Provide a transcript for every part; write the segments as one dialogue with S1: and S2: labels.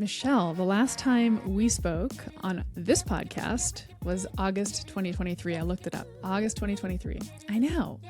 S1: Michelle, the last time we spoke on this podcast was August 2023. I looked it up. August 2023. I know.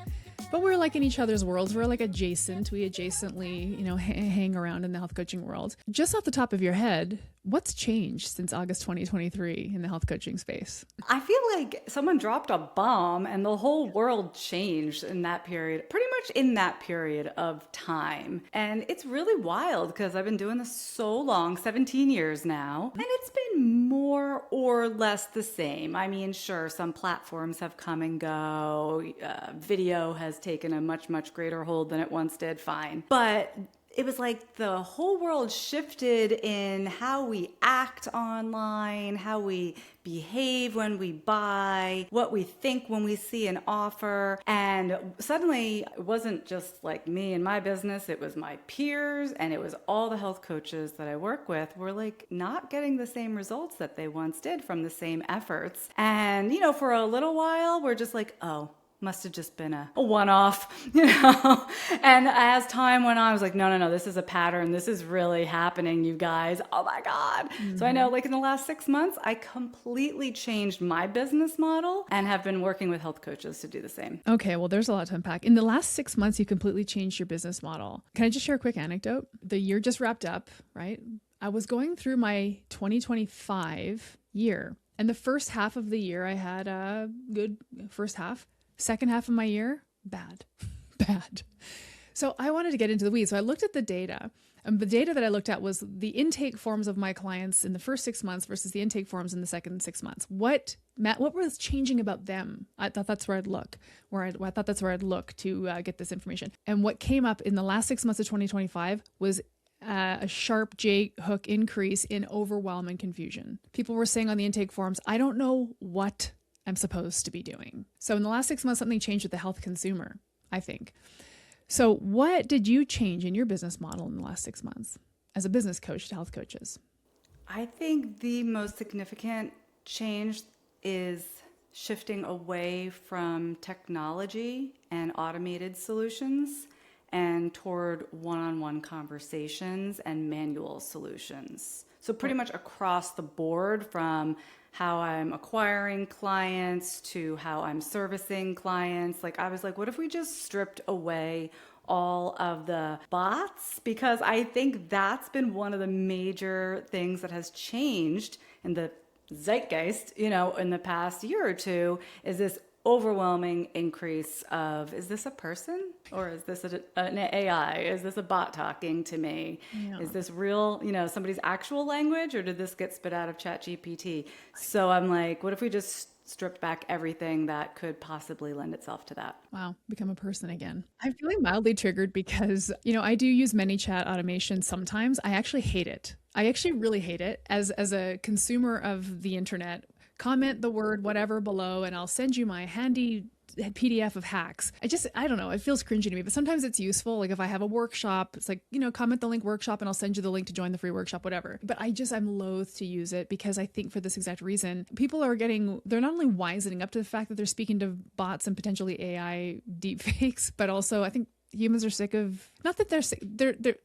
S1: But we're like in each other's worlds. We're like adjacent. We adjacently, hang around in the health coaching world. Just off the top of your head, what's changed since August 2023 in the health coaching space?
S2: I feel like someone dropped a bomb and the whole world changed in that period, pretty much in that period of time. And it's really wild because I've been doing this so long, 17 years now, and it's been more or less the same. I mean, sure, some platforms have come and go. Video has taken a much, much greater hold than it once did, fine. But it was like the whole world shifted in how we act online, how we behave when we buy, what we think when we see an offer. And suddenly it wasn't just like me and my business, it was my peers and it was all the health coaches that I work with were like not getting the same results that they once did from the same efforts. And, for a little while, we're just like, oh, must have just been a one-off, And as time went on, I was like, no, this is a pattern. This is really happening, you guys. Oh my God. Mm-hmm. So I know like in the last 6 months, I completely changed my business model and have been working with health coaches to do the same.
S1: Okay, well, there's a lot to unpack. In the last 6 months, you completely changed your business model. Can I just share a quick anecdote? The year just wrapped up, right? I was going through my 2025 year, and the first half of the year, I had a good first half. Second half of my year, bad. So I wanted to get into the weeds. So I looked at the data. And the data that I looked at was the intake forms of my clients in the first 6 months versus the intake forms in the second 6 months. What was changing about them? I thought that's where I'd look. I thought that's where I'd look to get this information. And what came up in the last 6 months of 2025 was a sharp J hook increase in overwhelm and confusion. People were saying on the intake forms, I don't know what I'm supposed to be doing. So in the last 6 months, something changed with the health consumer, I think. So what did you change in your business model in the last 6 months as a business coach to health coaches?
S2: I think the most significant change is shifting away from technology and automated solutions and toward one-on-one conversations and manual solutions. So pretty much across the board, from how I'm acquiring clients to how I'm servicing clients. Like I was like, what if we just stripped away all of the bots? Because I think that's been one of the major things that has changed in the zeitgeist, in the past year or two, is this overwhelming increase of, is this a person or is this an AI? Is this a bot talking to me? Yeah. Is this real, somebody's actual language, or did this get spit out of ChatGPT? So I'm like, what if we just stripped back everything that could possibly lend itself to that?
S1: Wow, become a person again. I'm feeling mildly triggered because, I do use ManyChat automation sometimes. I actually hate it. I actually really hate it as a consumer of the internet. Comment the word whatever below and I'll send you my handy PDF of hacks. I don't know. It feels cringy to me, but sometimes it's useful. Like if I have a workshop, it's like, comment the link workshop and I'll send you the link to join the free workshop, whatever. But I'm loath to use it because I think for this exact reason, people they're not only wisening up to the fact that they're speaking to bots and potentially AI deepfakes, but also I think humans are sick of, not that they're sick,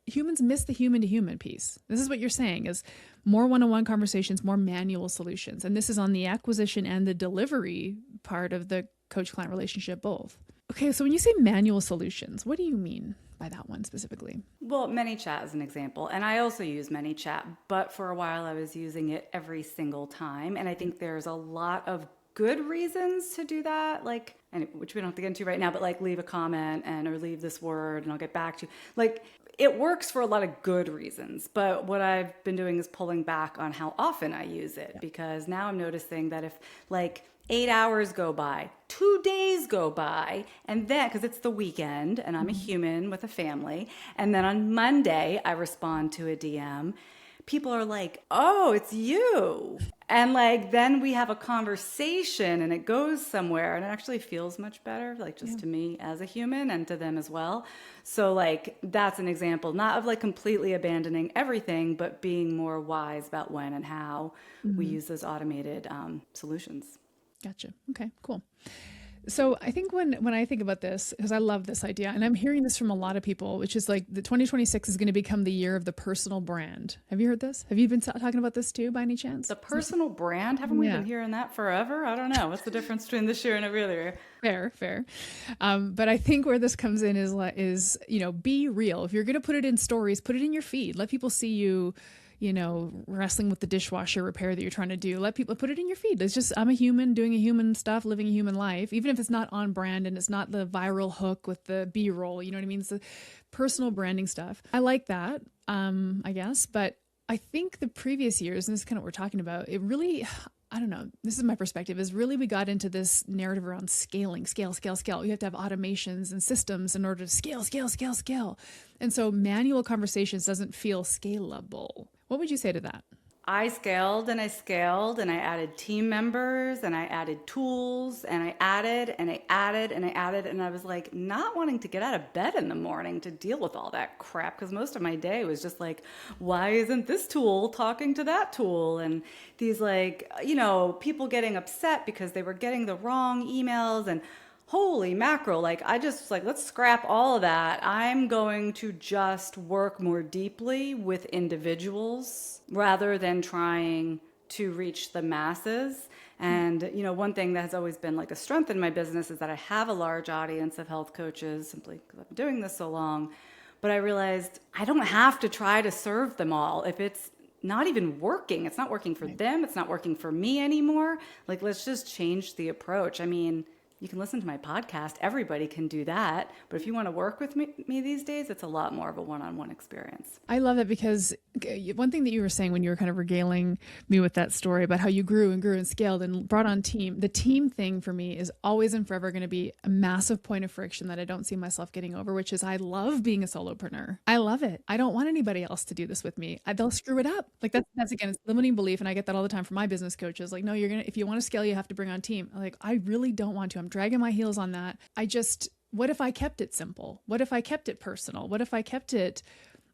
S1: humans miss the human to human piece. This is what you're saying is more one-on-one conversations, more manual solutions. And this is on the acquisition and the delivery part of the coach-client relationship both. Okay, so when you say manual solutions, what do you mean by that one specifically?
S2: Well, ManyChat is an example, and I also use ManyChat, but for a while I was using it every single time. And I think there's a lot of good reasons to do that, which we don't have to get into right now, but leave a comment or leave this word and I'll get back to you. It works for a lot of good reasons, but what I've been doing is pulling back on how often I use it, because now I'm noticing that if 8 hours go by, 2 days go by, and then, because it's the weekend and I'm a human with a family, and then on Monday I respond to a DM, people are like, oh, it's you. And then we have a conversation and it goes somewhere and it actually feels much better, to me as a human and to them as well. So that's an example, not of completely abandoning everything, but being more wise about when and how we use those automated solutions.
S1: Gotcha. Okay, cool. So I think when I think about this, because I love this idea, and I'm hearing this from a lot of people, which is like the 2026 is going to become the year of the personal brand. Have you heard this? Have you been talking about this too, by any chance?
S2: The personal brand, haven't we
S1: Yeah.
S2: been hearing that forever? I don't know. What's the difference between this year and every other year?
S1: Fair, fair. But I think where this comes in is, be real. If you're going to put it in stories, put it in your feed. Let people see you, wrestling with the dishwasher repair that you're trying to do. Let people put it in your feed. It's just, I'm a human doing a human stuff, living a human life, even if it's not on brand and it's not the viral hook with the B-roll, you know what I mean? It's the personal branding stuff. I like that, I guess. But I think the previous years, and this is kind of what we're talking about, it really, I don't know, this is my perspective, is really we got into this narrative around scaling, scale. You have to have automations and systems in order to scale. And so manual conversations doesn't feel scalable. What would you say to that?
S2: I scaled and I added team members and I added tools and I added and I added and I added. And I was like not wanting to get out of bed in the morning to deal with all that crap, because most of my day was just like, why isn't this tool talking to that tool? And these people getting upset because they were getting the wrong emails, and holy mackerel, I just let's scrap all of that. I'm going to just work more deeply with individuals rather than trying to reach the masses. And, one thing that has always been a strength in my business is that I have a large audience of health coaches simply because I've been doing this so long. But I realized I don't have to try to serve them all if it's not even working. It's not working for them. It's not working for me anymore. Let's just change the approach. I mean, you can listen to my podcast. Everybody can do that. But if you want to work with me these days, it's a lot more of a one-on-one experience.
S1: I love it, because one thing that you were saying when you were kind of regaling me with that story about how you grew and scaled and brought on team, the team thing for me is always and forever going to be a massive point of friction that I don't see myself getting over, which is I love being a solopreneur. I love it. I don't want anybody else to do this with me. They'll screw it up. That's again, it's limiting belief. And I get that all the time from my business coaches. No, if you want to scale, you have to bring on team. I really don't want to. I'm dragging my heels on that. What if I kept it simple? What if I kept it personal? What if I kept it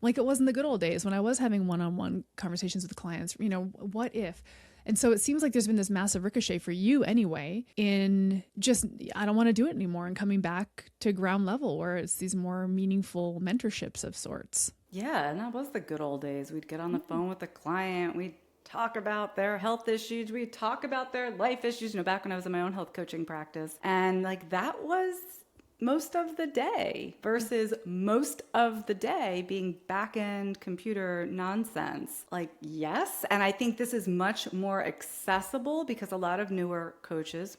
S1: like it was in the good old days when I was having one-on-one conversations with clients? What if? And so it seems like there's been this massive ricochet for you anyway in just, I don't want to do it anymore, and coming back to ground level where it's these more meaningful mentorships of sorts.
S2: Yeah, and that was the good old days. We'd get on the phone with the client. We'd talk about their health issues. We'd talk about their life issues, back when I was in my own health coaching practice. And that was most of the day versus most of the day being back-end computer nonsense. Yes. And I think this is much more accessible because a lot of newer coaches,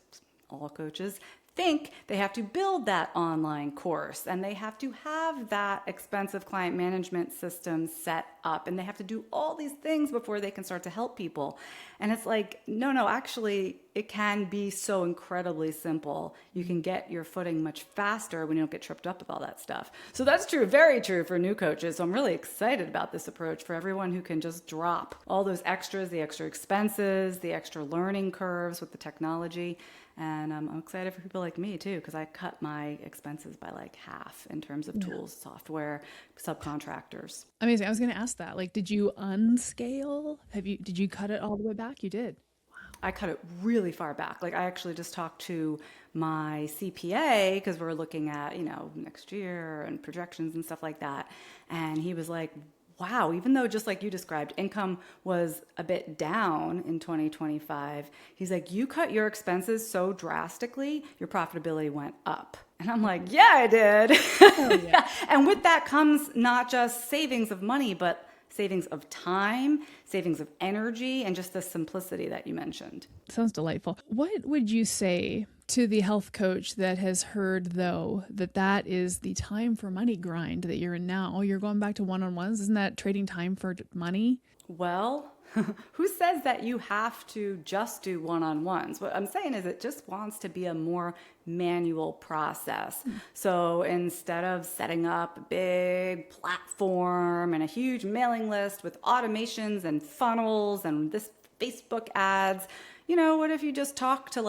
S2: all coaches, think they have to build that online course and they have to have that expensive client management system set up and they have to do all these things before they can start to help people. And it's no, actually it can be so incredibly simple. You can get your footing much faster when you don't get tripped up with all that stuff. So that's true, very true for new coaches. So I'm really excited about this approach for everyone who can just drop all those extras, the extra expenses, the extra learning curves with the technology. And I'm excited for people like me too, because I cut my expenses by half in terms of tools, software, subcontractors.
S1: Amazing. I was going to ask that. Did you unscale? Did you cut it all the way back? You did.
S2: I cut it really far back. I actually just talked to my CPA because we're looking at, next year and projections and stuff like that. And he was like, wow, even though just like you described, income was a bit down in 2025, he's like, you cut your expenses so drastically, your profitability went up. And I'm like, yeah, I did. Oh, yeah. And with that comes not just savings of money, but savings of time, savings of energy, and just the simplicity that you mentioned.
S1: Sounds delightful. What would you say to the health coach that has heard, though, that is the time for money grind that you're in now? You're going back to one-on-ones. Isn't that trading time for money?
S2: Well, who says that you have to just do one-on-ones? What I'm saying is it just wants to be a more manual process. So instead of setting up a big platform and a huge mailing list with automations and funnels and this Facebook ads, what if you just talk to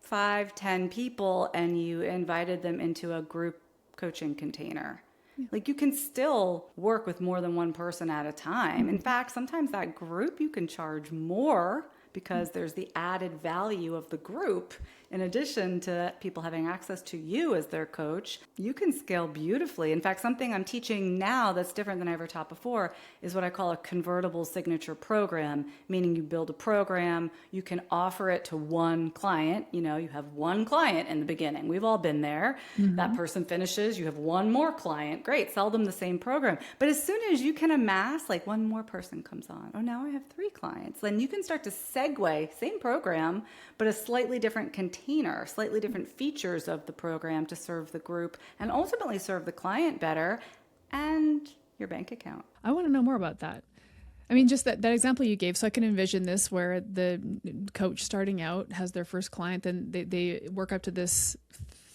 S2: 5-10 people and you invited them into a group coaching container? Yeah. You can still work with more than one person at a time. In fact, sometimes that group you can charge more because there's the added value of the group. In addition to people having access to you as their coach, you can scale beautifully. In fact, something I'm teaching now that's different than I ever taught before is what I call a convertible signature program, meaning you build a program, you can offer it to one client. You know, you have one client in the beginning. We've all been there. That person finishes, you have one more client. Great, sell them the same program. But as soon as you can amass, like one more person comes on, oh, now I have 3 clients. Then you can start to segue, same program, but a slightly different container, slightly different features of the program to serve the group and ultimately serve the client better and your bank account.
S1: I want to know more about that. I mean, just that example you gave, so I can envision this where the coach starting out has their first client, then they work up to this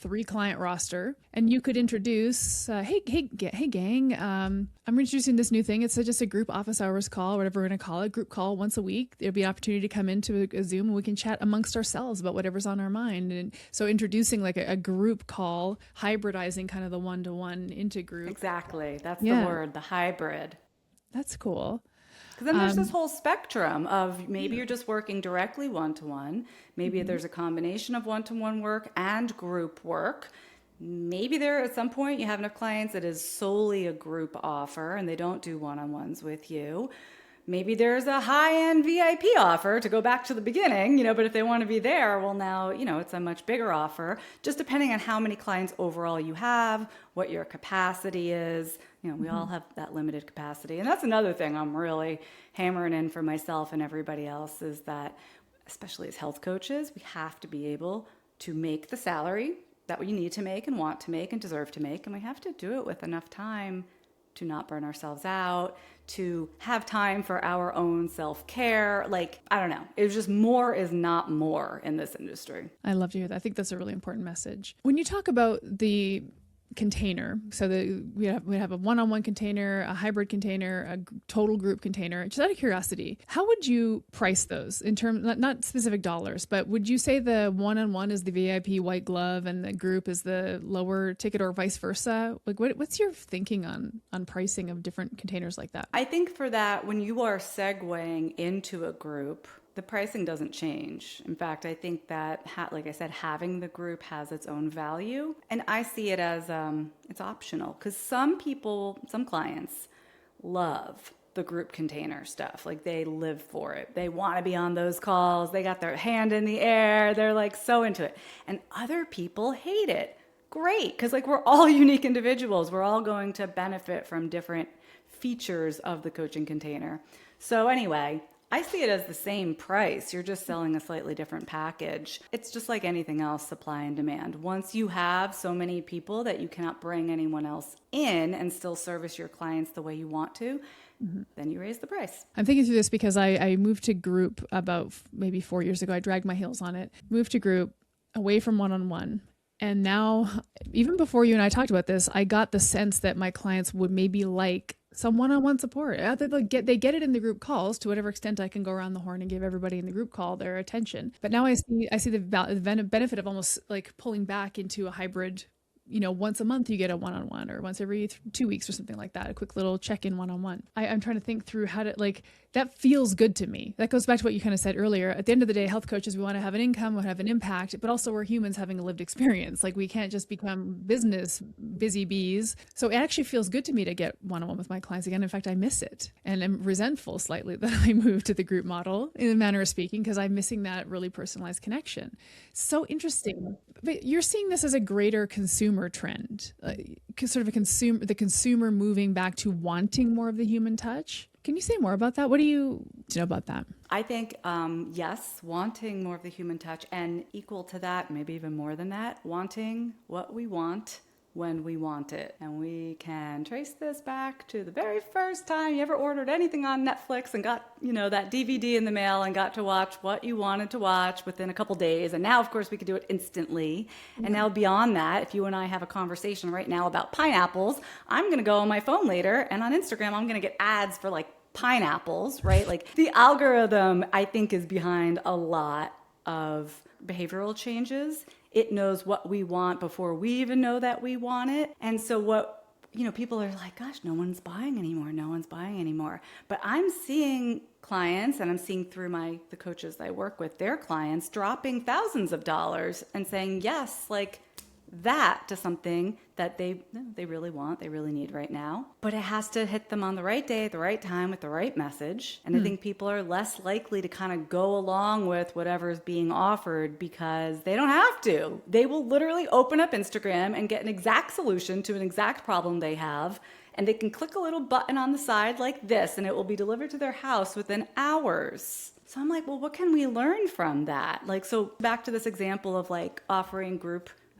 S1: 3 client roster, and you could introduce, hey gang, I'm introducing this new thing. It's just a group office hours call, whatever we're going to call it, group call once a week. There'll be an opportunity to come into a Zoom and we can chat amongst ourselves about whatever's on our mind. And so introducing like a group call, hybridizing kind of the one-to-one into group.
S2: Exactly. That's the word, the hybrid.
S1: That's cool.
S2: Because then there's this whole spectrum of maybe you're just working directly one-to-one. Maybe there's a combination of one-to-one work and group work. Maybe there at some point you have enough clients that is solely a group offer and they don't do one-on-ones with you. Maybe there's a high-end VIP offer to go back to the beginning, but if they want to be there, well now, it's a much bigger offer, just depending on how many clients overall you have, what your capacity is. We all have that limited capacity. And that's another thing I'm really hammering in for myself and everybody else is that, especially as health coaches, we have to be able to make the salary that we need to make and want to make and deserve to make. And we have to do it with enough time to not burn ourselves out, to have time for our own self-care. I don't know. It was just more is not more in this industry.
S1: I love to hear that. I think that's a really important message. When you talk about the container, so we have a one-on-one container, a hybrid container, a total group container. Just out of curiosity, how would you price those in terms, not specific dollars, but would you say the one-on-one is the VIP white glove and the group is the lower ticket, or vice versa? What's your thinking on pricing of different containers like that?
S2: I think for that, when you are segueing into a group, the pricing doesn't change. In fact, I think that, like I said, having the group has its own value. And I see it as it's optional because some clients love the group container stuff. They live for it. They want to be on those calls. They got their hand in the air. They're so into it. And other people hate it. Great. Because we're all unique individuals. We're all going to benefit from different features of the coaching container. So anyway, I see it as the same price. You're just selling a slightly different package. It's just like anything else, supply and demand. Once you have so many people that you cannot bring anyone else in and still service your clients the way you want to, then you raise the price.
S1: I'm thinking through this because I moved to group about maybe 4 years ago. I dragged my heels on it, moved to group away from one-on-one. And now, even before you and I talked about this, I got the sense that my clients would maybe like some one-on-one support. They get it in the group calls to whatever extent I can go around the horn and give everybody in the group call their attention. But now I see the benefit of almost pulling back into a hybrid. Once a month you get a one-on-one, or once every 2 weeks or something like that, a quick little check-in one-on-one. I'm trying to think through how to, that feels good to me. That goes back to what you kind of said earlier. At the end of the day, health coaches, we want to have an income, we want to have an impact, but also we're humans having a lived experience. We can't just become business busy bees. So it actually feels good to me to get one-on-one with my clients again. In fact, I miss it, and I'm resentful slightly that I moved to the group model, in a manner of speaking, because I'm missing that really personalized connection. So interesting. But you're seeing this as a greater consumer trend, sort of the consumer moving back to wanting more of the human touch. Can you say more about that? What do you know about that?
S2: I think, yes, wanting more of the human touch, and equal to that, maybe even more than that, wanting what we want when we want it. And we can trace this back to the very first time you ever ordered anything on Netflix and got, that DVD in the mail and got to watch what you wanted to watch within a couple days. And now, of course, we could do it instantly. Mm-hmm. And now beyond that, if you and I have a conversation right now about pineapples, I'm going to go on my phone later, and on Instagram, I'm going to get ads for pineapples, right? The algorithm, I think, is behind a lot of behavioral changes. It knows what we want before we even know that we want it. And so people are like, gosh, no one's buying anymore. But I'm seeing clients, and I'm seeing through the coaches I work with, their clients dropping thousands of dollars and saying yes, like that, to something that they really want, they really need right now. But it has to hit them on the right day, at the right time, with the right message. And I think people are less likely to kind of go along with whatever's being offered because they don't have to. They will literally open up Instagram and get an exact solution to an exact problem they have. And they can click a little button on the side like this, and it will be delivered to their house within hours. So I'm like, well, what can we learn from that? Like, so back to this example of like offering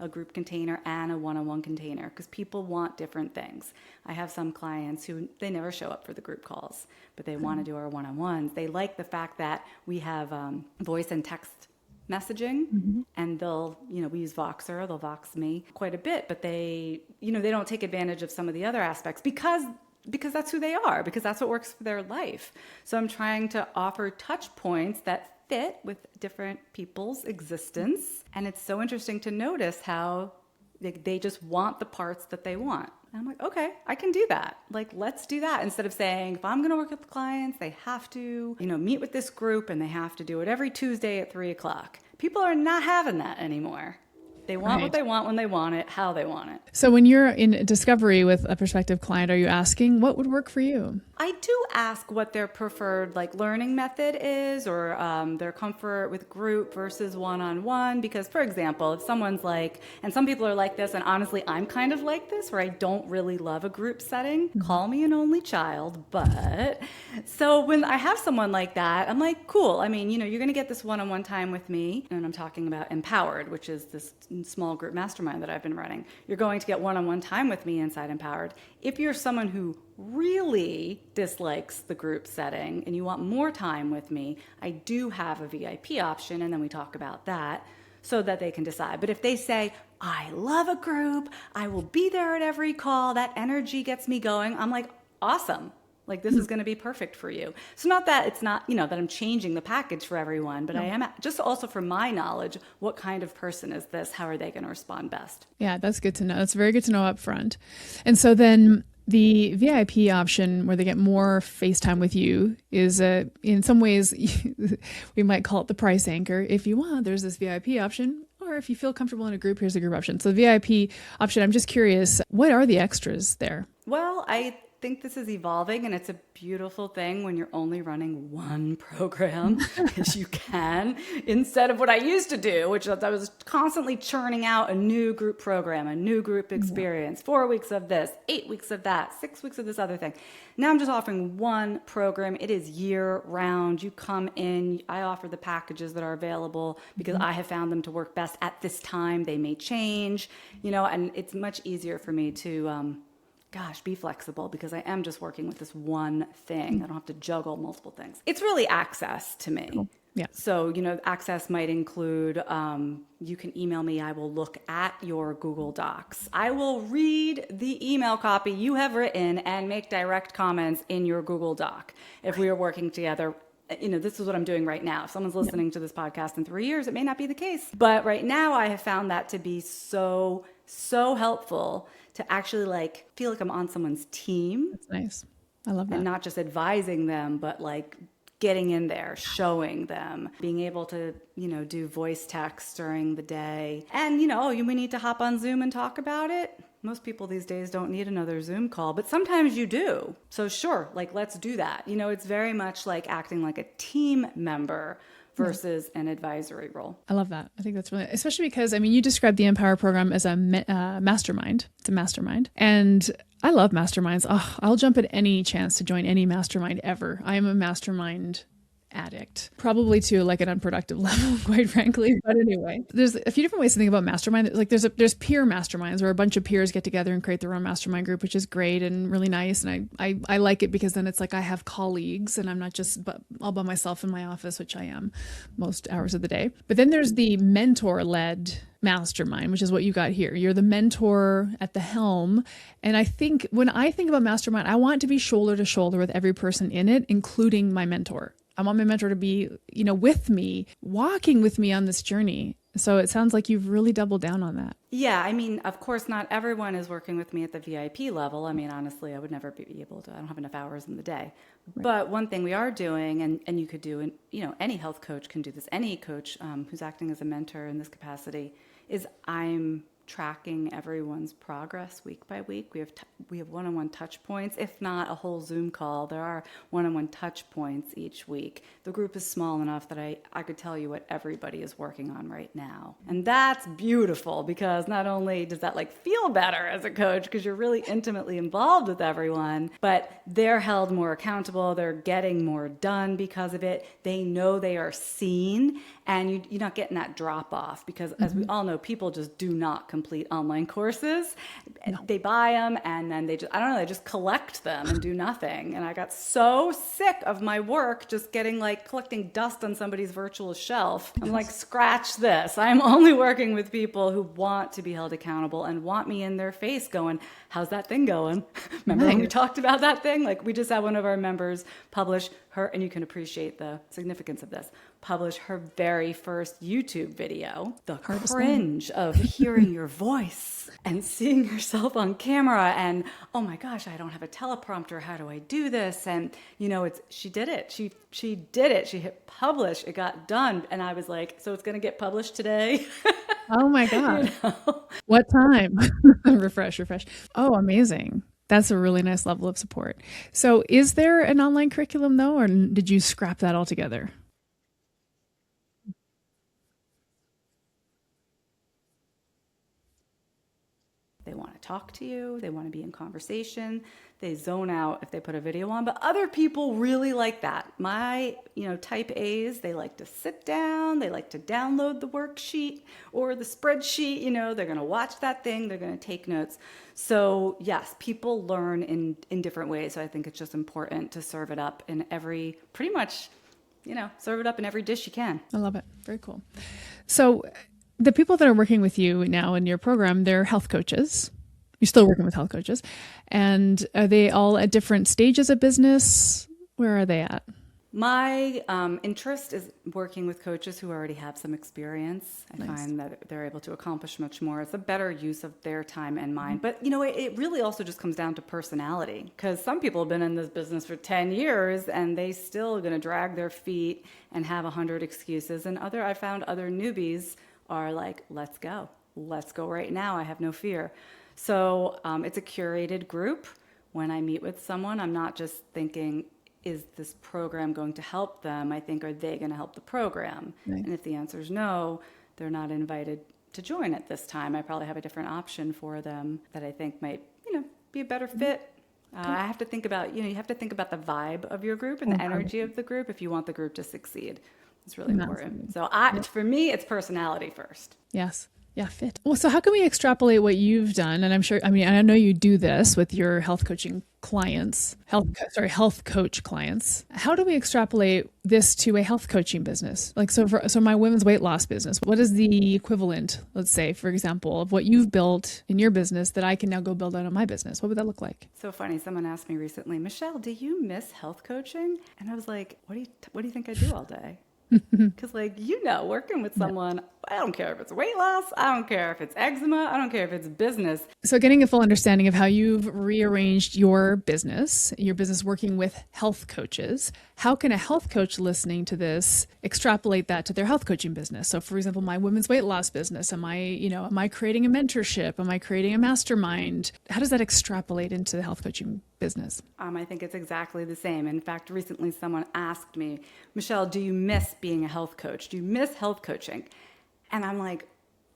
S2: a group container and a one-on-one container, because people want different things. I have some clients who, they never show up for the group calls, but they want to do our one-on-ones. They like the fact that we have voice and text messaging, and they'll, we use Voxer, they'll Vox me quite a bit, but they, they don't take advantage of some of the other aspects because that's who they are, because that's what works for their life. So I'm trying to offer touch points that fit with different people's existence. And it's so interesting to notice how they just want the parts that they want. And I'm like, okay, I can do that. Like, let's do that. Instead of saying, if I'm going to work with clients, they have to, meet with this group and they have to do it every Tuesday at 3:00. People are not having that anymore. They want what they want when they want it, how they want it.
S1: So when you're in discovery with a prospective client, are you asking what would work for you?
S2: I do ask what their preferred learning method is, or their comfort with group versus one-on-one. Because, for example, if someone's like, and some people are like this, and honestly, I'm kind of like this, where I don't really love a group setting. Call me an only child, but so when I have someone like that, I'm like, cool. I mean, you're going to get this one-on-one time with me, and I'm talking about Empowered, which is this small group mastermind that I've been running. You're going to get one-on-one time with me inside Empowered. If you're someone who really dislikes the group setting and you want more time with me, I do have a VIP option, and then we talk about that so that they can decide. But if they say, I love a group, I will be there at every call, that energy gets me going, I'm like, awesome. Like, this is going to be perfect for you. So not that it's not, that I'm changing the package for everyone, but I am just also for my knowledge, what kind of person is this? How are they going to respond best?
S1: Yeah, that's good to know. That's very good to know up front. And so then the VIP option, where they get more face time with you, is in some ways, we might call it the price anchor. If you want, there's this VIP option. Or if you feel comfortable in a group, here's a group option. So the VIP option, I'm just curious, what are the extras there?
S2: Well, I think this is evolving, and it's a beautiful thing when you're only running one program, as you can, instead of what I used to do, which I was constantly churning out a new group program, a new group experience, 4 weeks of this, 8 weeks of that, 6 weeks of this other thing. Now I'm just offering one program. It is year round. You come in, I offer the packages that are available because I have found them to work best at this time. They may change, and it's much easier for me to, be flexible, because I am just working with this one thing. I don't have to juggle multiple things. It's really access to me.
S1: Cool. Yeah.
S2: So, access might include, you can email me. I will look at your Google Docs. I will read the email copy you have written and make direct comments in your Google Doc. If we are working together, this is what I'm doing right now. If someone's listening to this podcast in 3 years, it may not be the case. But right now I have found that to be so helpful to actually feel like I'm on someone's team.
S1: That's nice. I love that.
S2: And not just advising them, but getting in there, showing them, being able to, do voice text during the day. And, we need to hop on Zoom and talk about it. Most people these days don't need another Zoom call, but sometimes you do. So sure, let's do that. It's very much like acting like a team member versus an advisory role.
S1: I love that. I think that's really, especially because, you described the Empower program as a mastermind. It's a mastermind. And I love masterminds. Oh, I'll jump at any chance to join any mastermind ever. I am a mastermind addict, probably to an unproductive level, quite frankly. But anyway, there's a few different ways to think about mastermind. There's peer masterminds where a bunch of peers get together and create their own mastermind group, which is great and really nice. And I like it because then it's I have colleagues and I'm not just all by myself in my office, which I am most hours of the day. But then there's the mentor-led mastermind, which is what you got here. You're the mentor at the helm. And I think when I think about mastermind, I want to be shoulder to shoulder with every person in it, including my mentor. I want my mentor to be, with me, walking with me on this journey. So it sounds like you've really doubled down on that.
S2: Yeah, I mean, of course, not everyone is working with me at the VIP level. I mean, honestly, I would never be able to. I don't have enough hours in the day. Right. But one thing we are doing, and you could do, and any health coach can do this. Any coach who's acting as a mentor in this capacity is I'm tracking everyone's progress week by week. We have one-on-one touch points, if not a whole Zoom call. There are one-on-one touch points each week. The group is small enough that I could tell you what everybody is working on right now. And that's beautiful, because not only does that feel better as a coach, because you're really intimately involved with everyone, but they're held more accountable. They're getting more done because of it. They know they are seen, and you're not getting that drop off, because as we all know, people just do not complete online courses. No. They buy them and then they just collect them and do nothing. And I got so sick of my work just getting collecting dust on somebody's virtual shelf. I'm like, scratch this. I'm only working with people who want to be held accountable and want me in their face going, how's that thing going? Remember when we talked about that thing? We just had one of our members publish her, and you can appreciate the significance of this, publish her very first YouTube video. The cringe of hearing your voice and seeing yourself on camera and, oh my gosh, I don't have a teleprompter. How do I do this? And she did it. She did it. She hit publish. It got done. And I was like, so it's going to get published today?
S1: Oh my God. What time? Refresh. Oh, amazing. That's a really nice level of support. So is there an online curriculum though, or did you scrap that altogether?
S2: They want to talk to you. They want to be in conversation. They zone out if they put a video on, but other people really like that. My, type A's, they like to sit down. They like to download the worksheet or the spreadsheet. They're going to watch that thing. They're going to take notes. So yes, people learn in different ways. So I think it's just important to serve it up in every, pretty much, serve it up in every dish you can.
S1: I love it. Very cool. So the people that are working with you now in your program, they're health coaches. You're still working with health coaches. And are they all at different stages of business? Where are they at?
S2: My interest is working with coaches who already have some experience. I find that they're able to accomplish much more. It's a better use of their time and mine. But, it really also just comes down to personality, because some people have been in this business for 10 years and they still going to drag their feet and have 100 excuses. And I found other newbies are like, let's go right now. I have no fear. So it's a curated group. When I meet with someone, I'm not just thinking, is this program going to help them? I think, are they going to help the program? Right. And if the answer is no, they're not invited to join at this time. I probably have a different option for them that I think might, be a better fit. I have to think about, you have to think about the vibe of your group and the energy of the group if you want the group to succeed. It's really important. So for me, it's personality first.
S1: Yes. Yeah, fit. Well, so how can we extrapolate what you've done? And I'm sure, I know you do this with your health coaching clients, health coach clients. How do we extrapolate this to a health coaching business? So my women's weight loss business, what is the equivalent, let's say, for example, of what you've built in your business that I can now go build out on my business? What would that look like?
S2: So funny. Someone asked me recently, Michelle, do you miss health coaching? And I was like, what do you think I do all day? Because working with someone, I don't care if it's weight loss, I don't care if it's eczema, I don't care if it's business.
S1: So getting a full understanding of how you've rearranged your business working with health coaches, how can a health coach listening to this extrapolate that to their health coaching business? So for example, my women's weight loss business, am I creating a mentorship? Am I creating a mastermind? How does that extrapolate into the health coaching business?
S2: I think it's exactly the same. In fact, recently someone asked me, Michelle, do you miss being a health coach? Do you miss health coaching? And I'm like,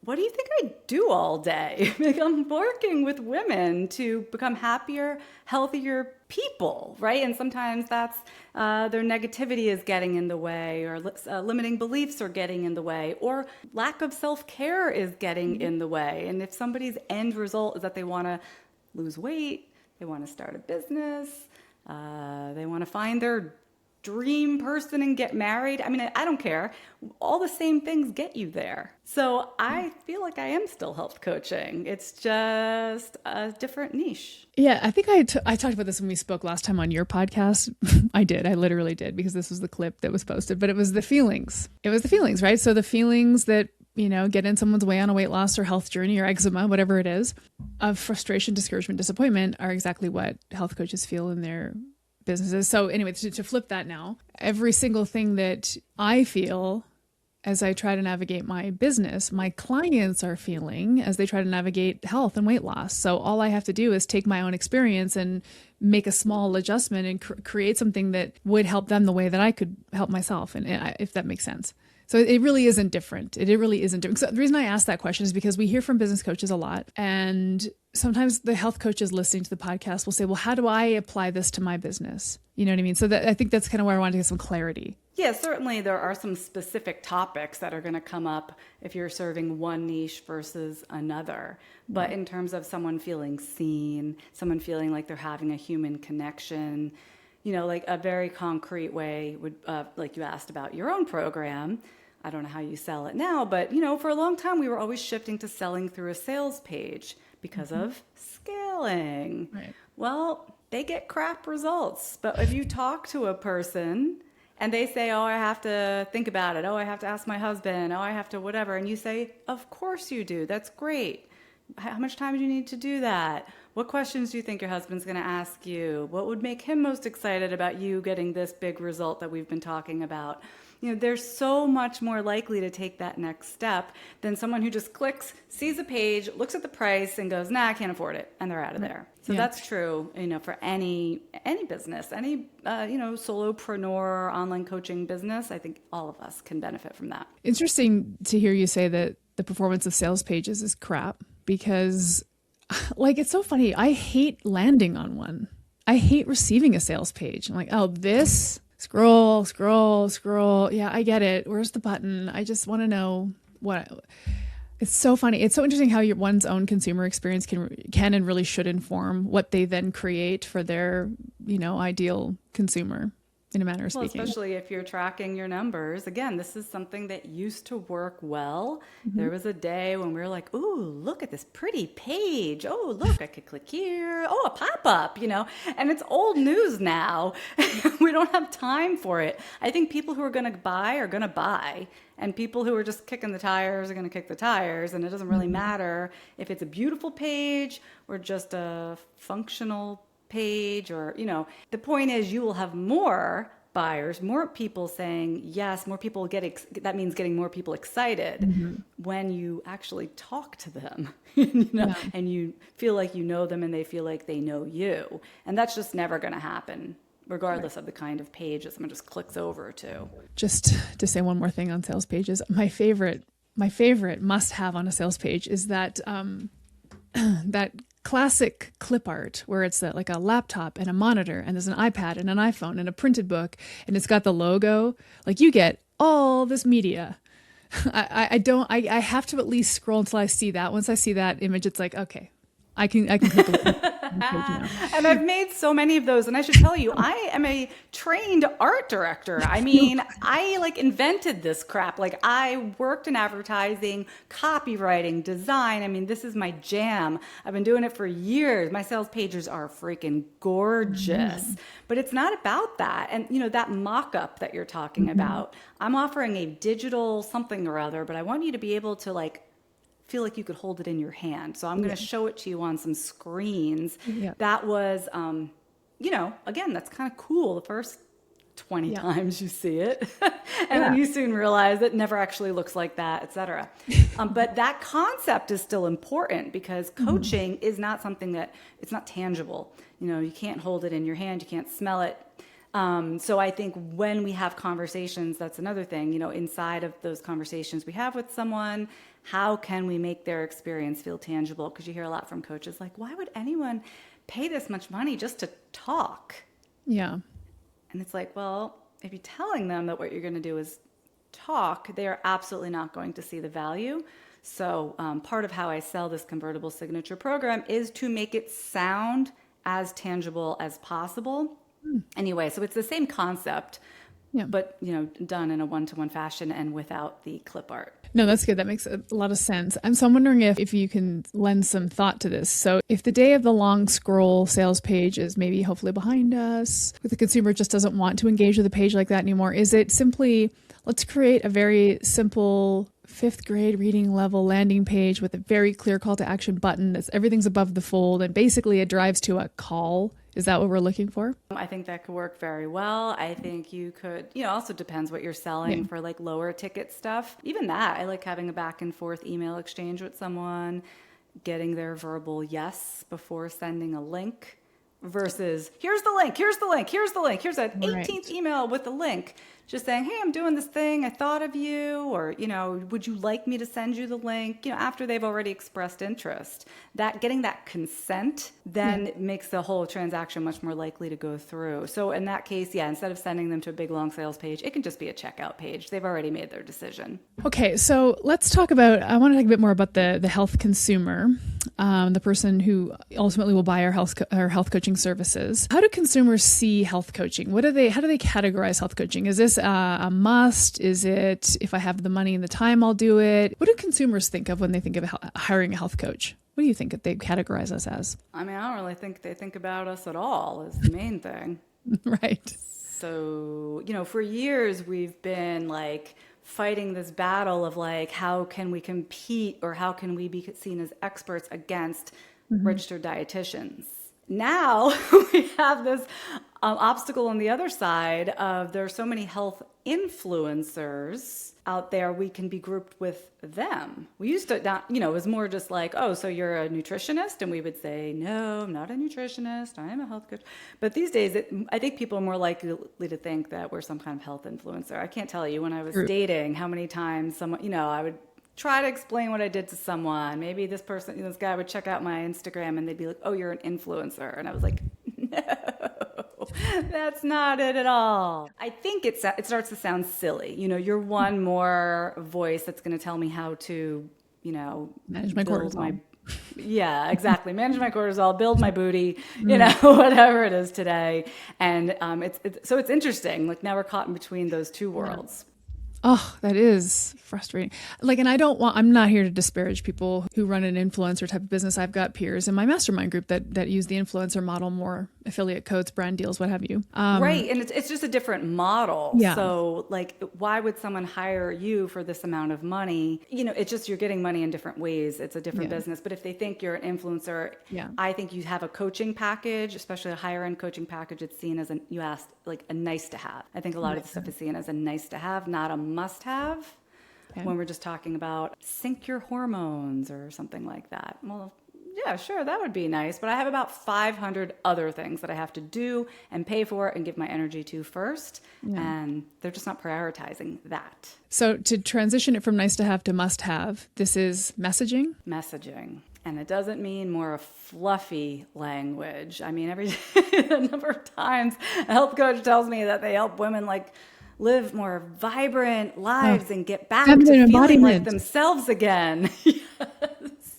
S2: what do you think I do all day? I'm working with women to become happier, healthier people, right? And sometimes that's their negativity is getting in the way, or limiting beliefs are getting in the way, or lack of self-care is getting in the way. And if somebody's end result is that they want to lose weight, they want to start a business, they want to find their dream person and get married. I don't care. All the same things get you there. So I feel like I am still health coaching. It's just a different niche.
S1: Yeah, I think I talked about this when we spoke last time on your podcast. I literally did, because this was the clip that was posted, but it was the feelings. Right? So the feelings that get in someone's way on a weight loss or health journey or eczema, whatever it is, of frustration, discouragement, disappointment are exactly what health coaches feel in their businesses. So anyway, to flip that now, every single thing that I feel as I try to navigate my business, my clients are feeling as they try to navigate health and weight loss. So all I have to do is take my own experience and make a small adjustment and create something that would help them the way that I could help myself. And if that makes sense. So it really isn't different. It really isn't different. So the reason I ask that question is because we hear from business coaches a lot. And sometimes the health coaches listening to the podcast will say, well, how do I apply this to my business? You know what I mean? So I think that's kind of where I want to get some clarity.
S2: Yeah, certainly there are some specific topics that are going to come up if you're serving one niche versus another. But in terms of someone feeling seen, someone feeling like they're having a human connection, like a very concrete way would, like you asked about your own program. I don't know how you sell it now, but for a long time we were always shifting to selling through a sales page because of scaling.
S1: Right.
S2: Well, they get crap results. But if you talk to a person and they say, oh, I have to think about it. Oh, I have to ask my husband. Oh, I have to whatever. And you say, of course you do. That's great. How much time do you need to do that? What questions do you think your husband's going to ask you? What would make him most excited about you getting this big result that we've been talking about? They're so much more likely to take that next step than someone who just clicks, sees a page, looks at the price and goes, nah, I can't afford it. And they're out of there. So that's true, for any business, any, solopreneur, online coaching business. I think all of us can benefit from that.
S1: Interesting to hear you say that the performance of sales pages is crap because it's so funny. I hate landing on one. I hate receiving a sales page. I'm like, oh, this... Scroll. Yeah, I get it. Where's the button? I just want to know what. It's so funny. It's so interesting how one's own consumer experience can and really should inform what they then create for their, ideal consumer, in a manner of speaking.
S2: Well, especially if you're tracking your numbers. Again, this is something that used to work well. Mm-hmm. There was a day when we were like, ooh, look at this pretty page. Oh, look, I could click here. Oh, a pop-up, and it's old news now. We don't have time for it. I think people who are going to buy are going to buy. And people who are just kicking the tires are going to kick the tires. And it doesn't really matter if it's a beautiful page or just a functional page or, the point is you will have more buyers, more people saying yes, more people that means getting more people excited when you actually talk to them, and you feel like you know them and they feel like they know you. And that's just never going to happen, regardless of the kind of page that someone just clicks over to.
S1: Just to say one more thing on sales pages, my favorite must have on a sales page is that, that classic clip art where it's like a laptop and a monitor and there's an iPad and an iPhone and a printed book and it's got the logo. Like you get all this media. I have to at least scroll until I see that. Once I see that image, it's like, okay, I can click
S2: and I've made so many of those. And I should tell you, I am a trained art director. I mean, I invented this crap. I worked in advertising, copywriting, design. I mean, this is my jam. I've been doing it for years. My sales pages are freaking gorgeous, but it's not about that. And that mock-up that you're talking about, I'm offering a digital something or other, but I want you to be able to feel like you could hold it in your hand. So I'm going to show it to you on some screens. Yeah. That was, again, that's kind of cool. The first 20 times you see it. And then you soon realize it never actually looks like that, et cetera. But that concept is still important because coaching is not something it's not tangible. You can't hold it in your hand. You can't smell it. So I think when we have conversations, that's another thing, inside of those conversations we have with someone, how can we make their experience feel tangible? Because you hear a lot from coaches like, why would anyone pay this much money just to talk?
S1: Yeah.
S2: And it's like, well, if you're telling them that what you're going to do is talk, they are absolutely not going to see the value. So part of how I sell this Convertible Signature program is to make it sound as tangible as possible. Anyway, so it's the same concept, but done in a one-to-one fashion and without the clip art.
S1: No, that's good. That makes a lot of sense. So I'm wondering if you can lend some thought to this. So if the day of the long scroll sales page is maybe hopefully behind us, if the consumer just doesn't want to engage with a page like that anymore, is it simply, let's create a very simple fifth grade reading level landing page with a very clear call to action button. Everything's above the fold, and basically it drives to a call. Is that what we're looking for?
S2: I think that could work very well. I think you could, also depends what you're selling for like lower ticket stuff. Even that, I like having a back and forth email exchange with someone, getting their verbal yes before sending a link versus here's the link, here's the link, here's the link, here's an 18th email with the link. Just saying, hey, I'm doing this thing. I thought of you, or, would you like me to send you the link? After they've already expressed interest, that getting that consent then makes the whole transaction much more likely to go through. So in that case, instead of sending them to a big long sales page, it can just be a checkout page. They've already made their decision.
S1: Okay, so let's talk about, I want to talk a bit more about the health consumer, the person who ultimately will buy our health coaching services. How do consumers see health coaching? How do they categorize health coaching? Is this a must? Is it, if I have the money and the time, I'll do it? What do consumers think of when they think of hiring a health coach? What do you think that they categorize us as?
S2: I mean, I don't really think they think about us at all is the main thing.
S1: Right.
S2: So, for years we've been like fighting this battle of like, how can we compete or how can we be seen as experts against registered dietitians? Now we have this obstacle on the other side of there are so many health influencers out there, we can be grouped with them. We used to not, it was more just like, oh, so you're a nutritionist? And we would say, no, I'm not a nutritionist. I am a health coach. But these days, I think people are more likely to think that we're some kind of health influencer. I can't tell you when I was dating how many times someone, I would try to explain what I did to someone. Maybe this guy would check out my Instagram and they'd be like, oh, you're an influencer. And I was like, no, that's not it at all. I think it starts to sound silly. You're one more voice that's going to tell me how to,
S1: manage my cortisol.
S2: Yeah, exactly. Manage my cortisol, build my booty, whatever it is today. And so it's interesting. Like now we're caught in between those two worlds.
S1: Oh, that is frustrating. And I'm not here to disparage people who run an influencer type of business. I've got peers in my mastermind group that use the influencer model more, affiliate codes, brand deals, what have you.
S2: Right. And it's just a different model.
S1: Yeah.
S2: So why would someone hire you for this amount of money? It's just, you're getting money in different ways. It's a different business. But if they think you're an influencer, I think you have a coaching package, especially a higher end coaching package. It's seen as a nice to have. I think a lot of the stuff is seen as a nice to have, not a must have. Okay. When we're just talking about sync your hormones or something like that. Well, yeah, sure, that would be nice. But I have about 500 other things that I have to do and pay for and give my energy to first. Yeah. And they're just not prioritizing that.
S1: So to transition it from nice to have to must have, this is messaging?
S2: Messaging. And it doesn't mean more fluffy language. I mean, a number of times a health coach tells me that they help women live more vibrant lives and get back to feeling like themselves again. Yes.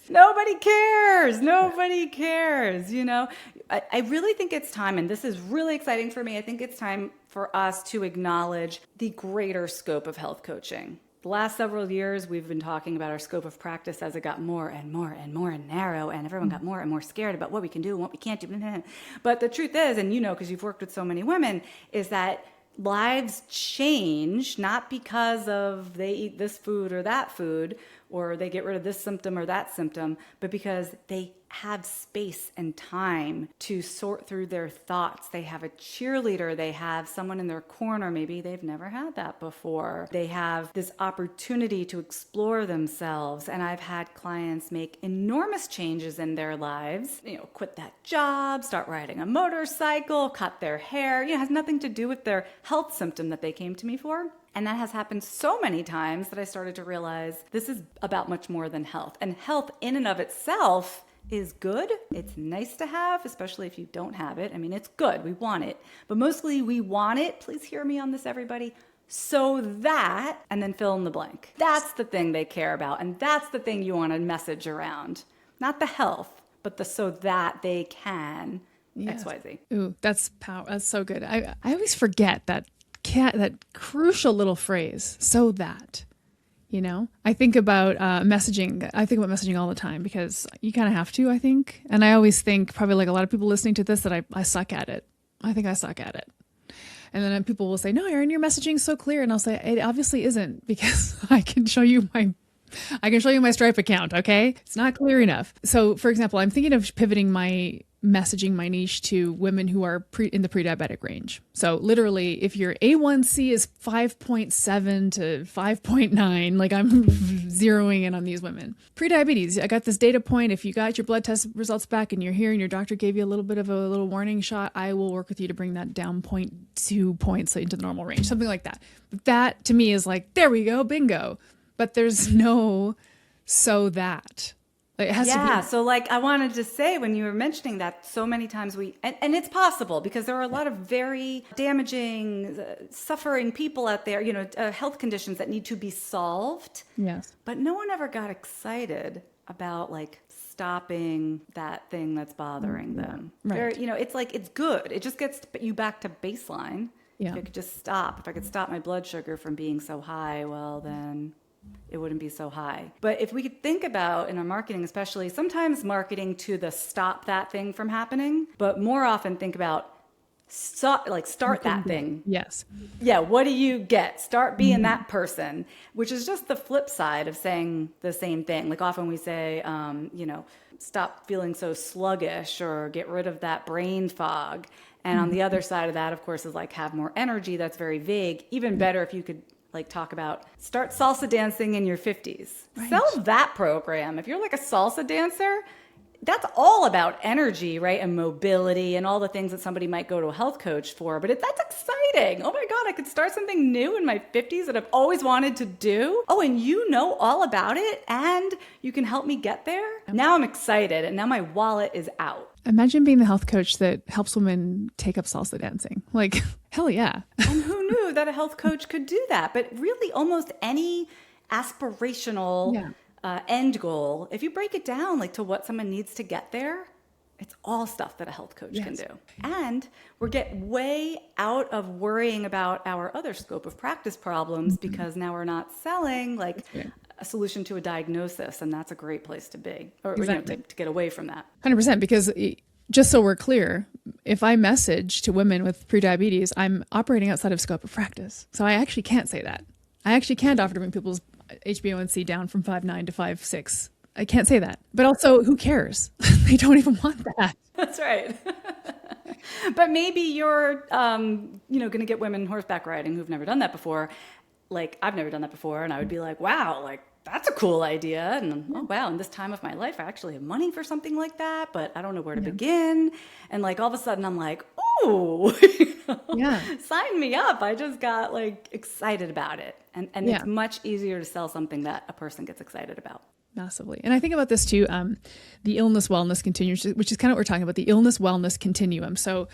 S2: Nobody cares. Nobody cares. I really think it's time, and this is really exciting for me. I think it's time for us to acknowledge the greater scope of health coaching. The last several years, we've been talking about our scope of practice as it got more and more and more narrow, and everyone got more and more scared about what we can do and what we can't do. But the truth is, and because you've worked with so many women, is that lives change not because of they eat this food or that food, or they get rid of this symptom or that symptom, but because they have space and time to sort through their thoughts. They have a cheerleader. They have someone in their corner. Maybe they've never had that before. They have this opportunity to explore themselves. And I've had clients make enormous changes in their lives, quit that job, start riding a motorcycle, cut their hair. It has nothing to do with their health symptom that they came to me for. And that has happened so many times that I started to realize this is about much more than health. And health in and of itself is good. It's nice to have, especially if you don't have it. I mean, it's good. We want it. But mostly we want it, please hear me on this, everybody, so that, and then fill in the blank. That's the thing they care about. And that's the thing you want to message around. Not the health, but the so that they can XYZ. Ooh,
S1: that's power. That's so good. I always forget that crucial little phrase, so that. I think about messaging. I think about messaging all the time because you kind of have to, I think. And I always think, probably like a lot of people listening to this, that I suck at it. I think I suck at it. And then people will say, no, Erin, your messaging is so clear. And I'll say, it obviously isn't, because I can show you my Stripe account. Okay. It's not clear enough. So for example, I'm thinking of pivoting my messaging, my niche, to women who are in the pre-diabetic range. So literally, if your A1C is 5.7 to 5.9, like I'm zeroing in on these women. Pre-diabetes, I got this data point. If you got your blood test results back and you're here and your doctor gave you a little bit of a little warning shot, I will work with you to bring that down 0.2 points into the normal range, something like that. That to me is like, there we go, bingo. But there's no so that. It has to be.
S2: So like I wanted to say, when you were mentioning that, so many times and it's possible, because there are a lot of very damaging, suffering people out there, health conditions that need to be solved.
S1: Yes.
S2: But no one ever got excited about like stopping that thing that's bothering them.
S1: Right.
S2: It's like, it's good. It just gets you back to baseline.
S1: Yeah.
S2: If I could stop my blood sugar from being so high, well, then it wouldn't be so high. But if we could think about, in our marketing especially, sometimes marketing to the stop that thing from happening, but more often think about start that thing.
S1: Yes.
S2: Yeah, what do you get? Start being that person, which is just the flip side of saying the same thing. Like often we say, stop feeling so sluggish, or get rid of that brain fog. And on the other side of that, of course, is like have more energy. That's very vague. Even better if you could like talk about start salsa dancing in your 50s. Right. Sell that program. If you're like a salsa dancer, that's all about energy, right? And mobility and all the things that somebody might go to a health coach for. But that's exciting. Oh my God, I could start something new in my 50s that I've always wanted to do. Oh, and you know all about it, and you can help me get there. Now I'm excited, and now my wallet is out.
S1: Imagine being the health coach that helps women take up salsa dancing. Like, hell yeah.
S2: And who knew that a health coach could do that? But really, almost any aspirational end goal, if you break it down like to what someone needs to get there, it's all stuff that a health coach can do. And we're getting way out of worrying about our other scope of practice problems, because now we're not selling like a solution to a diagnosis, and that's a great place to be, or to get away from that.
S1: 100%, because just so we're clear, if I message to women with prediabetes, I'm operating outside of scope of practice. So I actually can't say that. I actually can't offer to bring people's HbA1c down from 5.9 to 5.6. I can't say that. But also, who cares? They don't even want that.
S2: That's right. But maybe you're, going to get women horseback riding who've never done that before. Like, I've never done that before. And I would be like, wow, like, that's a cool idea. And oh, wow, in this time of my life, I actually have money for something like that, but I don't know where to begin. And like, all of a sudden I'm like, ooh, sign me up. I just got like excited about it. And it's much easier to sell something that a person gets excited about.
S1: Massively. And I think about this too, the illness wellness continuum, which is kind of what we're talking about, the illness wellness continuum. So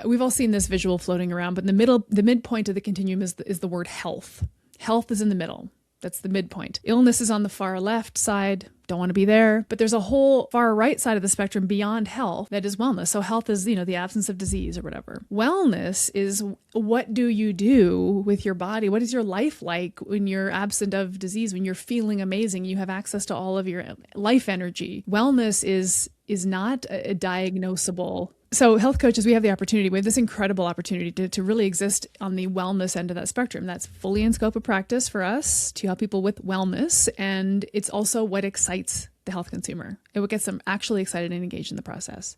S1: we've all seen this visual floating around, but in the midpoint of the continuum is the word health. Health is in the middle. That's the midpoint. Illness is on the far left side. Don't want to be there. But there's a whole far right side of the spectrum beyond health that is wellness. So health is, the absence of disease or whatever. Wellness is, what do you do with your body? What is your life like when you're absent of disease, when you're feeling amazing, you have access to all of your life energy? Wellness is not a diagnosable. So health coaches, we have this incredible opportunity to really exist on the wellness end of that spectrum. That's fully in scope of practice for us to help people with wellness. And it's also what excites the health consumer. It what gets them actually excited and engaged in the process.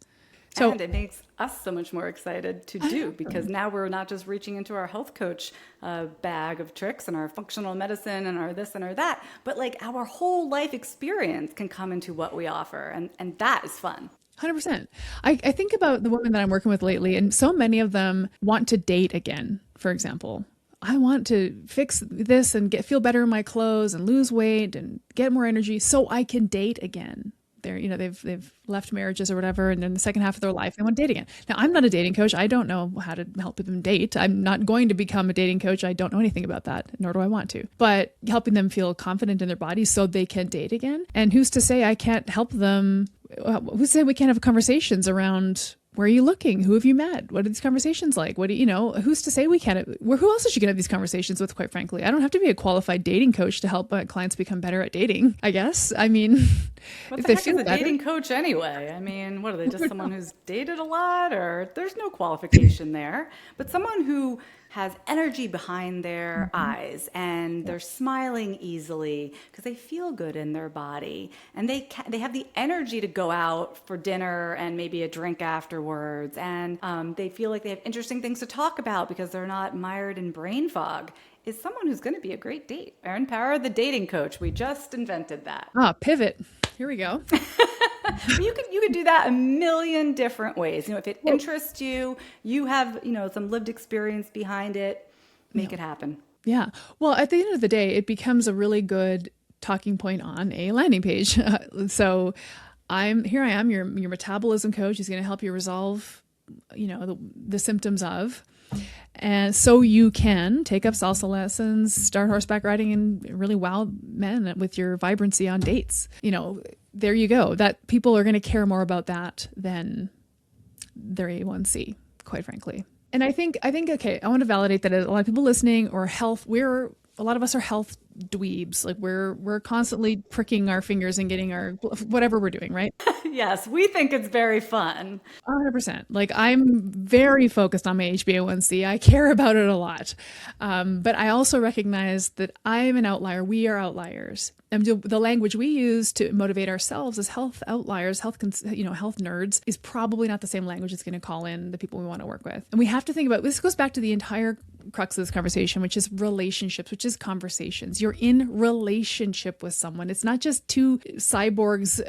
S1: So,
S2: and it makes us so much more excited to do, because now we're not just reaching into our health coach bag of tricks and our functional medicine and our this and our that, but like our whole life experience can come into what we offer. And that is fun.
S1: 100%. I think about the women that I'm working with lately, and so many of them want to date again, for example. I want to fix this and feel better in my clothes and lose weight and get more energy so I can date again. They've left marriages or whatever, and in the second half of their life, they want to date again. Now, I'm not a dating coach. I don't know how to help them date. I'm not going to become a dating coach. I don't know anything about that, nor do I want to. But helping them feel confident in their bodies so they can date again. And who's to say I can't help them? Who's to say we can't have conversations around, where are you looking? Who have you met? What are these conversations like? Who's to say we can't? Who else is you going to have these conversations with, quite frankly? I don't have to be a qualified dating coach to help clients become better at dating, I guess. I mean,
S2: what the heck is a dating coach anyway? I mean, what are they, just someone who's dated a lot? Or there's no qualification there, but someone who has energy behind their eyes, and they're smiling easily because they feel good in their body, and they have the energy to go out for dinner and maybe a drink afterwards, and they feel like they have interesting things to talk about because they're not mired in brain fog, is someone who's going to be a great date. Erin Power, the dating coach. We just invented that.
S1: Pivot. Here we go.
S2: But you could do that a million different ways. If it interests you, you have, some lived experience behind it, make it happen.
S1: Yeah. Well, at the end of the day, it becomes a really good talking point on a landing page. So I am your metabolism coach. Who's going to help you resolve, the symptoms of. And so you can take up salsa lessons, start horseback riding, and really wow men with your vibrancy on dates. There you go. That people are going to care more about that than their A1C, quite frankly. And I think, okay, I want to validate that a lot of people listening or a lot of us are health dweebs. Like we're constantly pricking our fingers and getting our whatever we're doing, right?
S2: Yes, we think it's very fun.
S1: 100%. Like I'm very focused on my HbA1c. I care about it a lot. But I also recognize that I'm an outlier. We are outliers. And the language we use to motivate ourselves as health outliers, health nerds, is probably not the same language that's going to call in the people we want to work with. And we have to think about, this goes back to the entire crux of this conversation, which is relationships, which is conversations. You're in relationship with someone. It's not just two cyborgs,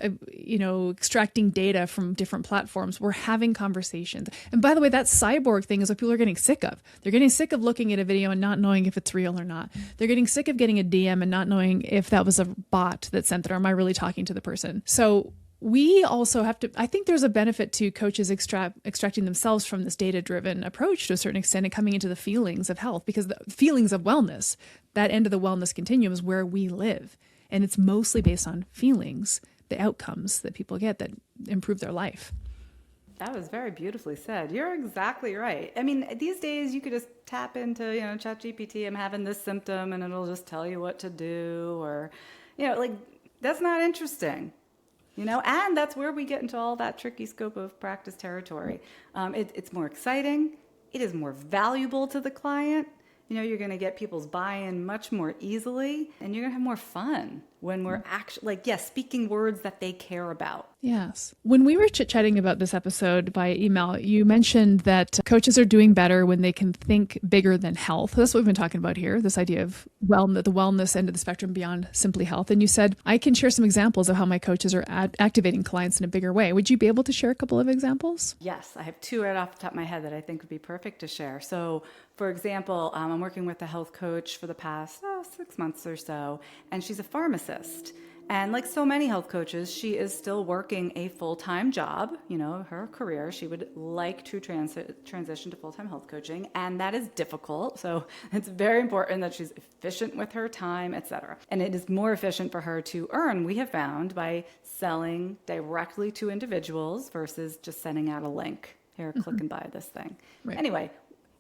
S1: extracting data from different platforms. We're having conversations. And by the way, that cyborg thing is what people are getting sick of. They're getting sick of looking at a video and not knowing if it's real or not. They're getting sick of getting a DM and not knowing if that was a bot that sent it, or am I really talking to the person? So we also have to, I think there's a benefit to coaches extracting themselves from this data-driven approach to a certain extent and coming into the feelings of health, because the feelings of wellness, that end of the wellness continuum, is where we live. And it's mostly based on feelings, the outcomes that people get that improve their life.
S2: That was very beautifully said. You're exactly right. I mean, these days you could just tap into, ChatGPT, I'm having this symptom, and it'll just tell you what to do, or, that's not interesting. And that's where we get into all that tricky scope of practice territory. It's more exciting. It is more valuable to the client. You're going to get people's buy-in much more easily, and you're going to have more fun when we're actually, speaking words that they care about.
S1: Yes. When we were chit-chatting about this episode via email, you mentioned that coaches are doing better when they can think bigger than health. That's what we've been talking about here, this idea of the wellness end of the spectrum beyond simply health. And you said, I can share some examples of how my coaches are activating clients in a bigger way. Would you be able to share a couple of examples?
S2: Yes, I have two right off the top of my head that I think would be perfect to share. So, for example, I'm working with a health coach for the past 6 months or so, and she's a pharmacist. And like so many health coaches, she is still working a full-time job, her career. She would like to transition to full-time health coaching, and that is difficult. So it's very important that she's efficient with her time, etc. And it is more efficient for her to earn, we have found, by selling directly to individuals versus just sending out a link. Here, click and buy this thing. Right. Anyway,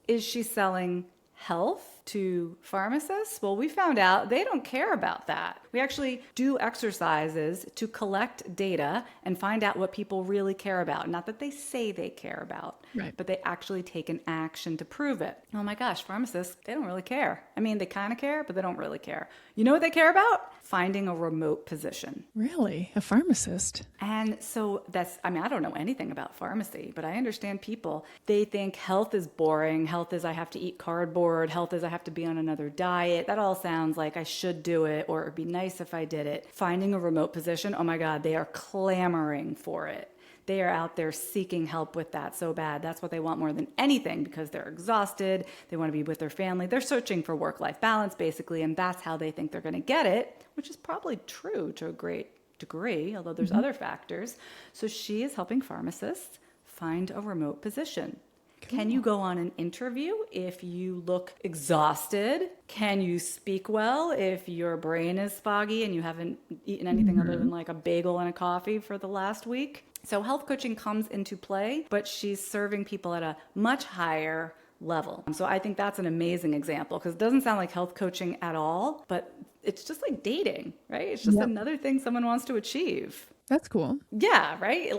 S2: is she selling health to pharmacists? Well, we found out they don't care about that. We actually do exercises to collect data and find out what people really care about. Not that they say they care about, right, but they actually take an action to prove it. Oh my gosh, pharmacists, they don't really care. I mean, they kind of care, but they don't really care. You know what they care about? Finding a remote position.
S1: Really? A pharmacist?
S2: And so I don't know anything about pharmacy, but I understand people. They think health is boring. Health is I have to eat cardboard. Health is I have to be on another diet. That all sounds like I should do it, or it'd be nice if I did it. Finding a remote position, oh my God, they are clamoring for it. They are out there seeking help with that so bad. That's what they want more than anything, because they're exhausted. They want to be with their family. They're searching for work-life balance, basically, and that's how they think they're going to get it, which is probably true to a great degree, although there's other factors. So she is helping pharmacists find a remote position. Cool. Can you go on an interview if you look exhausted? Can you speak well if your brain is foggy and you haven't eaten anything other than like a bagel and a coffee for the last week? So health coaching comes into play, but she's serving people at a much higher level. So I think that's an amazing example, because it doesn't sound like health coaching at all, but it's just like dating, right? It's just another thing someone wants to achieve.
S1: That's cool.
S2: Yeah, right?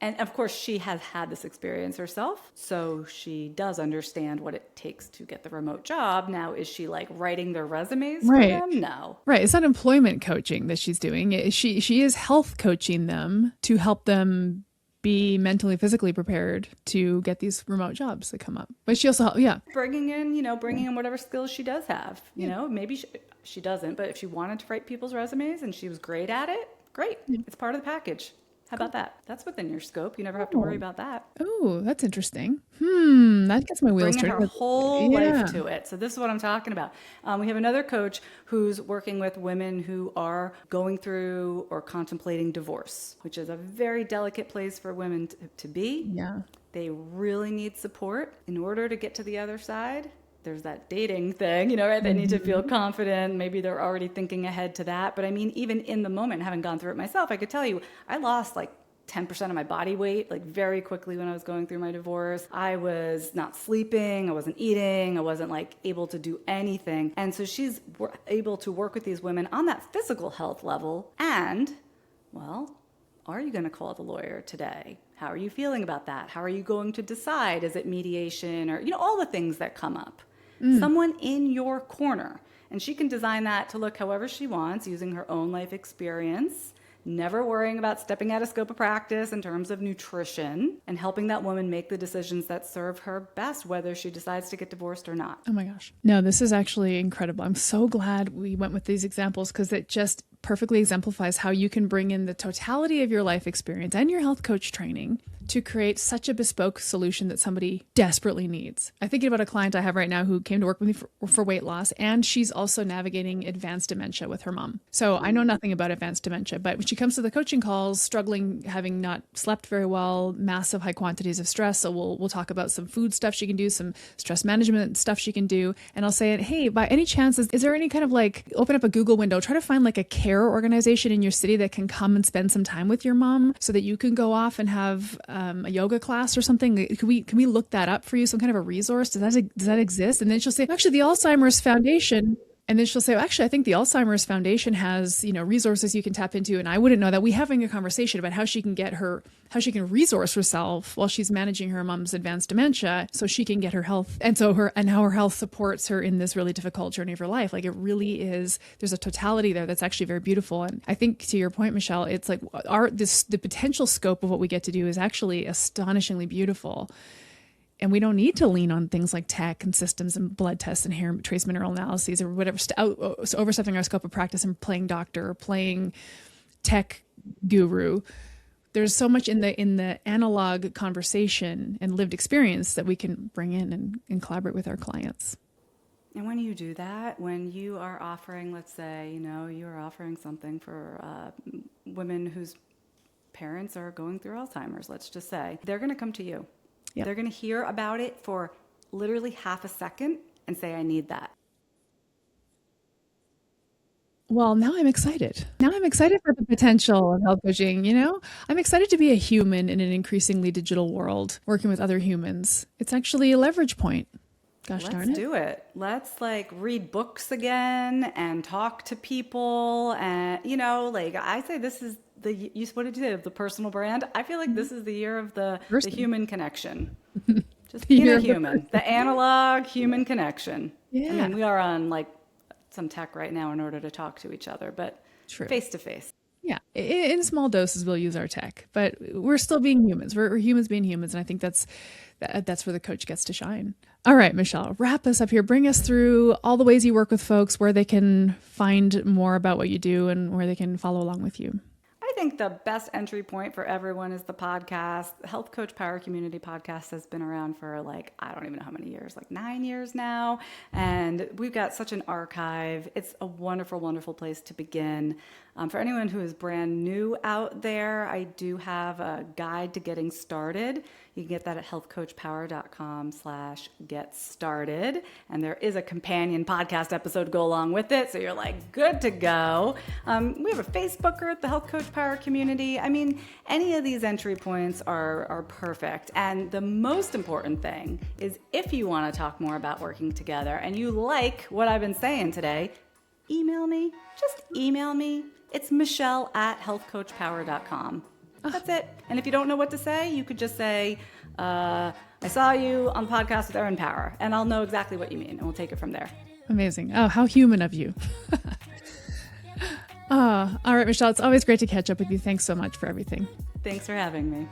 S2: And of course, she has had this experience herself, so she does understand what it takes to get the remote job. Now, is she like writing their resumes for
S1: Right.
S2: them? No.
S1: Right. It's not employment coaching that she's doing. She is health coaching them to help them be mentally, physically prepared to get these remote jobs that come up. But she also, yeah.
S2: Bringing in whatever skills she does have. Maybe she doesn't, but if she wanted to write people's resumes and she was great at it, great. It's part of the package. How about that? That's within your scope. You never have to worry about that.
S1: Oh, that's interesting. That gets my wheels
S2: Bringing
S1: turning.
S2: her whole life to it. So this is what I'm talking about. We have another coach who's working with women who are going through or contemplating divorce, which is a very delicate place for women to be.
S1: Yeah.
S2: They really need support in order to get to the other side. There's that dating thing, right? They need to feel confident. Maybe they're already thinking ahead to that. But I mean, even in the moment, having gone through it myself, I could tell you, I lost like 10% of my body weight, like very quickly when I was going through my divorce. I was not sleeping. I wasn't eating. I wasn't like able to do anything. And so she's able to work with these women on that physical health level. And, well, are you going to call the lawyer today? How are you feeling about that? How are you going to decide? Is it mediation or, all the things that come up? Someone in your corner. And she can design that to look however she wants using her own life experience, never worrying about stepping out of scope of practice in terms of nutrition, and helping that woman make the decisions that serve her best, whether she decides to get divorced or not.
S1: Oh my gosh. No, this is actually incredible. I'm so glad we went with these examples because it just perfectly exemplifies how you can bring in the totality of your life experience and your health coach training to create such a bespoke solution that somebody desperately needs. I'm thinking about a client I have right now who came to work with me for weight loss, and she's also navigating advanced dementia with her mom. So I know nothing about advanced dementia, but when she comes to the coaching calls, struggling, having not slept very well, massive high quantities of stress. So we'll talk about some food stuff she can do, some stress management stuff she can do. And I'll say, hey, by any chance, is there any kind of like, open up a Google window, try to find like a care organization in your city that can come and spend some time with your mom so that you can go off and have a yoga class or something. Can we look that up for you? Some kind of a resource? Does that exist? And then she'll say, actually, the Alzheimer's Foundation. And then she'll say, well, actually, I think the Alzheimer's Foundation has, resources you can tap into. And I wouldn't know that. We having a conversation about how she can resource herself while she's managing her mom's advanced dementia so she can get her health. And so how her health supports her in this really difficult journey of her life. Like it really is, there's a totality there that's actually very beautiful. And I think to your point, Michelle, it's like the potential scope of what we get to do is actually astonishingly beautiful. And we don't need to lean on things like tech and systems and blood tests and hair trace mineral analyses or whatever, overstepping our scope of practice and playing doctor or playing tech guru. There's so much in the analog conversation and lived experience that we can bring in and collaborate with our clients.
S2: And when you do that, when you are offering, let's say, you are offering something for women whose parents are going through Alzheimer's, let's just say, they're going to come to you. Yep. They're going to hear about it for literally half a second and say, I need that.
S1: Well, now I'm excited. Now I'm excited for the potential of health coaching. I'm excited to be a human in an increasingly digital world, working with other humans. It's actually a leverage point. Gosh darn it.
S2: Let's do it. Let's read books again and talk to people. And, I say this is what did you say, of the personal brand? I feel like this is the year of the human connection. Just being a human, the analog human connection. Yeah. I mean, we are on some tech right now in order to talk to each other, but face to face.
S1: Yeah. In small doses, we'll use our tech, but we're still being humans. We're humans being humans. And I think that's where the coach gets to shine. All right, Michelle, wrap us up here. Bring us through all the ways you work with folks, where they can find more about what you do and where they can follow along with you.
S2: I think the best entry point for everyone is the podcast. The Health Coach Power Community podcast has been around for I don't even know how many years, 9 years now. And we've got such an archive. It's a wonderful, wonderful place to begin. For anyone who is brand new out there, I do have a guide to getting started. You can get that at healthcoachpower.com/get started. And there is a companion podcast episode to go along with it. So you're good to go. We have a Facebook group, the Health Coach Power Community. I mean, any of these entry points are perfect. And the most important thing is if you want to talk more about working together and you like what I've been saying today, email me. Just email me. It's Michelle at healthcoachpower.com. That's it. And if you don't know what to say, you could just say, I saw you on the podcast with Erin Power, and I'll know exactly what you mean, and we'll take it from there.
S1: Amazing. Oh, how human of you. All right, Michelle, it's always great to catch up with you. Thanks so much for everything.
S2: Thanks for having me.